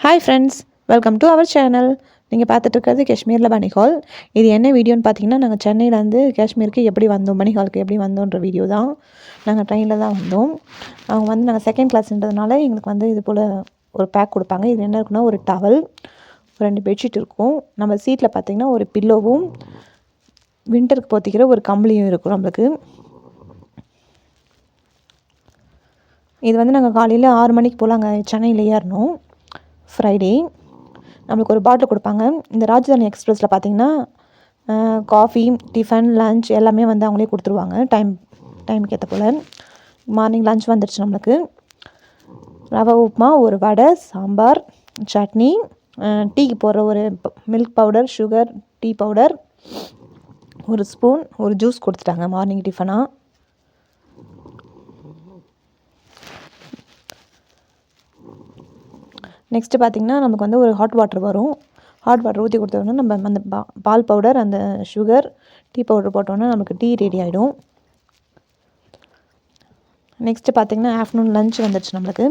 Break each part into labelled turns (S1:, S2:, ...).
S1: Hi friends, welcome to our channel. நீங்கள் பார்த்துட்ருக்கிறது காஷ்மீரில் பனி ஹால். இது என்ன வீடியோன்னு பார்த்தீங்கன்னா, நாங்கள் சென்னையிலேருந்து காஷ்மீருக்கு எப்படி வந்தோம், பனி ஹாலுக்கு எப்படி வந்தோன்ற வீடியோ தான். நாங்கள் ட்ரெயினில் தான் வந்தோம். அவங்க வந்து நாங்கள் செகண்ட் கிளாஸ்ன்றதுனால எங்களுக்கு வந்து இது போல் ஒரு பேக் கொடுப்பாங்க. இது என்ன இருக்குன்னா, ஒரு டவல், 2 பெட்ஷீட் இருக்கும். நம்ம சீட்டில் பார்த்திங்கன்னா ஒரு பில்லோவும், வின்டருக்கு போத்திக்கிற ஒரு கம்பளியும் இருக்கும் நம்மளுக்கு. இது வந்து நாங்கள் காலையில் 6 மணிக்கு போல் அங்கே சென்னையில் ஏறணும். ஃப்ரைடே நம்மளுக்கு ஒரு பாட்டில் கொடுப்பாங்க. இந்த ராஜதானி எக்ஸ்பிரஸில் பார்த்திங்கன்னா காஃபி, டிஃபன், லன்ச் எல்லாமே வந்து அவங்களே கொடுத்துருவாங்க. டைமுக்கு ஏற்ற போல். மார்னிங் லன்ச் வந்துடுச்சு நம்மளுக்கு. ரவை உப்புமா, ஒரு வடை, சாம்பார், சட்னி, டீக்கு போடுற ஒரு milk powder, sugar, tea powder, ஒரு ஸ்பூன், ஒரு ஜூஸ் கொடுத்துட்டாங்க மார்னிங் டிஃபனாக. நெக்ஸ்ட்டு பார்த்திங்கன்னா நமக்கு வந்து ஒரு ஹாட் வாட்டர் வரும். ஹாட் வாட்டர் ஊற்றி கொடுத்தோன்னா நம்ம அந்த பால் பவுடர், அந்த சுகர், டீ பவுடர் போட்டோன்னா நமக்கு டீ ரெடி ஆகிடும். நெக்ஸ்ட்டு பார்த்திங்கன்னா ஆஃப்டர்நூன் லன்ச் வந்துடுச்சு நம்மளுக்கு.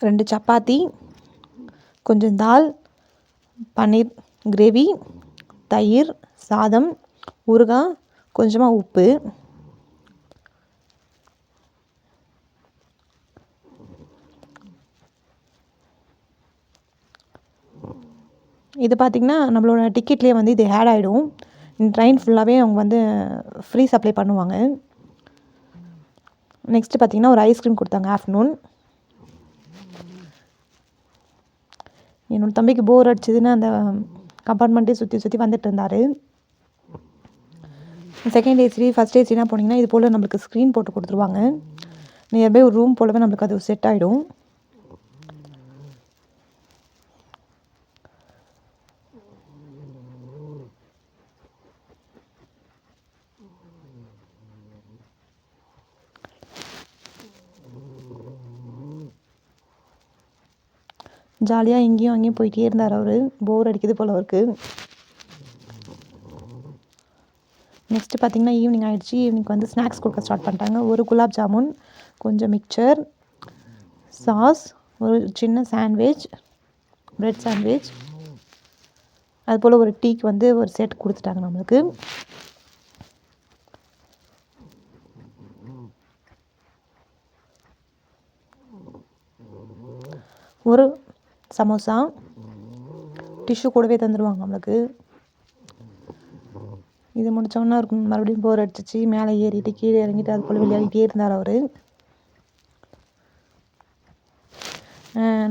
S1: 2 சப்பாத்தி, கொஞ்சம் தால், பன்னீர் கிரேவி, தயிர், சாதம், ஊறுகாய், கொஞ்சமாக உப்பு. இது பார்த்திங்கன்னா நம்மளோட டிக்கெட்லேயே வந்து இது ஆட் ஆகிடும். ட்ரெயின் ஃபுல்லாகவே அவங்க வந்து ஃப்ரீ சப்ளை பண்ணுவாங்க. நெக்ஸ்ட்டு பார்த்திங்கன்னா ஒரு ஐஸ்கிரீம் கொடுத்தாங்க ஆஃப்டர்நூன். என்னோட தம்பிக்கு போர் அடிச்சதுன்னு அந்த கம்பார்ட்மெண்ட்டே சுற்றி சுற்றி வந்துட்டு இருந்தார். செகண்ட் ஏசி, ஃபஸ்ட் ஏசினா போனீங்கன்னா இது போல் நம்மளுக்கு ஸ்க்ரீன் போட்டு கொடுத்துருவாங்க. நியர்பை ஒரு ரூம் போலவே நம்மளுக்கு அது செட் ஆகிடும். ஜாலியாக இங்கேயும் அங்கேயும் போயிட்டே இருந்தார் அவர். போர் அடிக்குது போல் அவருக்கு. நெக்ஸ்ட்டு பார்த்திங்கன்னா ஈவினிங் ஆகிடுச்சு. ஈவினிங் வந்து ஸ்நாக்ஸ் கொடுக்க ஸ்டார்ட் பண்ணிட்டாங்க. ஒரு குலாப் ஜாமுன், கொஞ்சம் மிக்சர், சாஸ், ஒரு சின்ன சாண்ட்விச், ப்ரெட் சாண்ட்விச், அதுபோல் ஒரு டீக்கு வந்து ஒரு செட் கொடுத்துட்டாங்க நம்மளுக்கு. ஒரு சமோசா, டிஷ்யூ கூடவே தந்துடுவாங்க நம்மளுக்கு. இது முடித்தோன்னா இருக்கும் மறுபடியும் போர் அடிச்சிச்சு. மேலே ஏறிட்டு கீழே இறங்கிட்டு அது போல் விளையாடிட்டே இருந்தார் அவர்.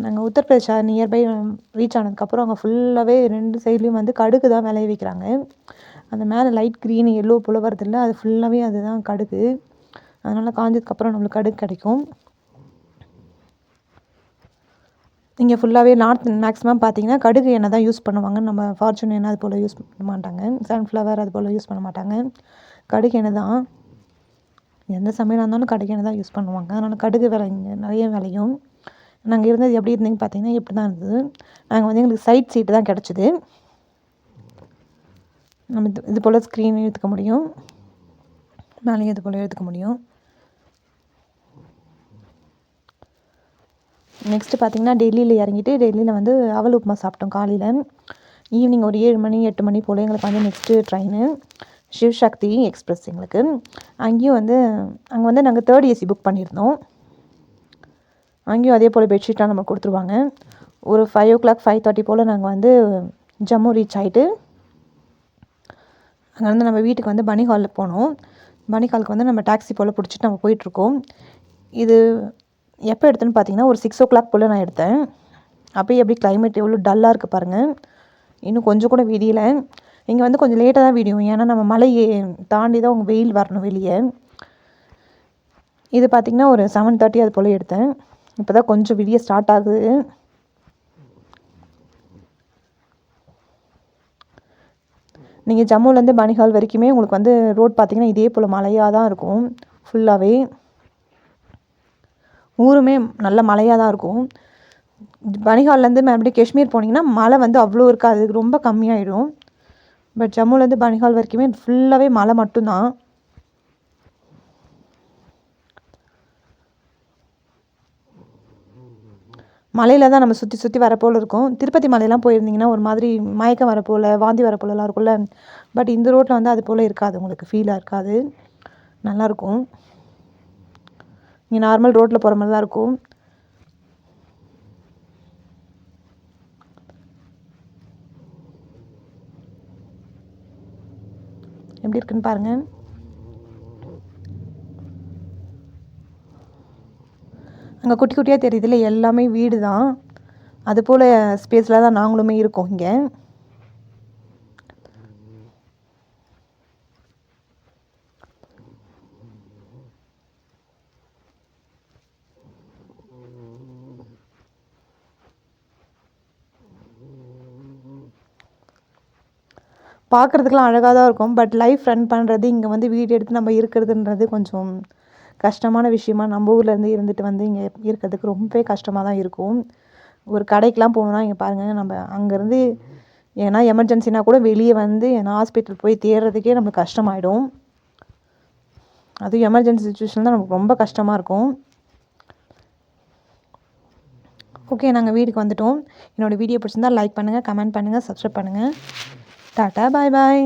S1: நாங்கள் உத்தரப்பிரதேஷ் நியர்பை ரீச் ஆனதுக்கப்புறம் அங்கே ஃபுல்லாகவே 2 சைட்லேயும் வந்து கடுகு தான் விளைய வைக்கிறாங்க. அந்த மேலே லைட் க்ரீன், எல்லோ போல் வருதில்ல, அது ஃபுல்லாகவே அதுதான் கடுகு. அதனால் காஞ்சதுக்கப்புறம் நம்மளுக்கு கடுகு கிடைக்கும். இங்கே ஃபுல்லாகவே நார்த் மேக்ஸிமம் பார்த்திங்கன்னா கடுகு எண்ணெய் தான் யூஸ் பண்ணுவாங்க. நம்ம ஃபார்ச்சூன் எண்ணெய் அது போல் யூஸ் பண்ண மாட்டாங்க. சன்ஃப்ளவர் அது போல் யூஸ் பண்ண மாட்டாங்க. கடுகு எண்ணெய் தான் எந்த சமையலாக இருந்தாலும் கடுகு எண்ணெய் தான் யூஸ் பண்ணுவாங்க. அதனால் கடுகு விலை இங்கே நிறைய விளையும். நாங்கள் இருந்தது எப்படி இருந்தீங்க பார்த்திங்கன்னா இப்படி தான் இருந்தது. நாங்கள் வந்து எங்களுக்கு சைட் சீட்டு தான் கிடச்சிது. நம்ம இது போல் ஸ்க்ரீன் எடுத்துக்க முடியும், மேலேயும் இது போல் எடுத்துக்க முடியும். நெக்ஸ்ட்டு பார்த்திங்கன்னா டெல்லியில் இறங்கிட்டு டெல்லியில் வந்து அவல் உப்புமா சாப்பிட்டோம் காலையில். ஈவினிங் ஒரு 7 மணி 8 மணி போல் எங்களுக்கு வந்து நெக்ஸ்ட்டு ட்ரெயின் சிவ்சக்தி எக்ஸ்பிரஸ் எங்களுக்கு. அங்கேயும் வந்து அங்கே வந்து நாங்கள் 3rd ஏசி புக் பண்ணியிருந்தோம். அங்கேயும் அதே போல் பெட்ஷீட்டாக நம்ம கொடுத்துருவாங்க. ஒரு 5 o'clock 5:30 போல் நாங்கள் வந்து ஜம்மு ரீச் ஆகிட்டு அங்கேருந்து நம்ம வீட்டுக்கு வந்து பனி ஹாலில் போனோம். பனி ஹாலுக்கு வந்து நம்ம டாக்ஸி போல் பிடிச்சிட்டு நம்ம போயிட்டுருக்கோம். இது எப்போ எடுத்தேன்னு பார்த்தீங்கன்னா ஒரு 6 o'clock போல் நான் எடுத்தேன். அப்போயே எப்படி கிளைமேட் எவ்வளோ டல்லாக இருக்குது பாருங்கள். இன்னும் கொஞ்சம் கூட விடியல. இங்கே வந்து கொஞ்சம் லேட்டாக தான் விடியும். ஏன்னா நம்ம மலையை தாண்டி தான் உங்கள் வெயில் வரணும் வெளியே. இது பார்த்திங்கன்னா ஒரு 7:30 அது போல் எடுத்தேன். இப்போ தான் கொஞ்சம் விடிய ஸ்டார்ட் ஆகுது. நீங்கள் ஜம்முலேருந்து பனிஹால் வரைக்குமே உங்களுக்கு வந்து ரோட் பார்த்திங்கன்னா இதே போல் மலையாக தான் இருக்கும். ஃபுல்லாகவே ஊருமே நல்ல மலையாக தான் இருக்கும். பனிஹால்லேருந்து மறுபடியும் காஷ்மீர் போனீங்கன்னா மழை வந்து அவ்வளோ இருக்காது, ரொம்ப கம்மியாயிடும். பட் ஜம்முலேருந்து பனிஹால் வரைக்குமே ஃபுல்லாகவே மழை மட்டும்தான். மலையில் தான் நம்ம சுற்றி சுற்றி வரப்போல் இருக்கும். திருப்பதி மலையெல்லாம் போயிருந்தீங்கன்னா ஒரு மாதிரி மயக்கம் வரப்போல், வாந்தி வரப்போலலாம் இருக்கும்ல. பட் இந்த ரோட்டில் வந்து அது போல் இருக்காது, உங்களுக்கு ஃபீலாக இருக்காது, நல்லாயிருக்கும். நீங்கள் நார்மல் ரோட்டில் போகிற மாதிரி தான் இருக்கும். எப்படி இருக்குன்னு பாருங்கள். அங்கே குட்டி குட்டியாக தெரியுதுல்ல, எல்லாமே வீடு தான். அதுபோல் ஸ்பேஸில் தான் நாங்களுமே இருக்கோம் இங்கே. பார்க்குறதுக்குலாம் அழகாக தான் இருக்கும். பட் லைஃப் ரன் பண்ணுறது, இங்கே வந்து வீடு எடுத்து நம்ம இருக்கிறதுன்றது கொஞ்சம் கஷ்டமான விஷயமா, நம்ம ஊர்லேருந்து இருந்துட்டு வந்து இங்கே இருக்கிறதுக்கு ரொம்பவே கஷ்டமாக தான் இருக்கும். ஒரு கடைக்கெலாம் போகணுன்னா இங்கே பாருங்கள், நம்ம அங்கேருந்து ஏன்னா எமர்ஜென்சினா கூட வெளியே வந்து ஏன்னா ஹாஸ்பிட்டல் போய் தேடுறதுக்கே நம்மளுக்கு கஷ்டமாயிடும். அதுவும் எமர்ஜென்சி சுச்சுவேஷன் தான் நமக்கு ரொம்ப கஷ்டமாக இருக்கும். ஓகே, நாங்கள் வீட்டுக்கு வந்துட்டோம். என்னோடய வீடியோ பிடிச்சிருந்தால் லைக் பண்ணுங்கள், கமெண்ட் பண்ணுங்கள், சப்ஸ்கிரைப் பண்ணுங்கள். டாட்டா, பாய் பாய்.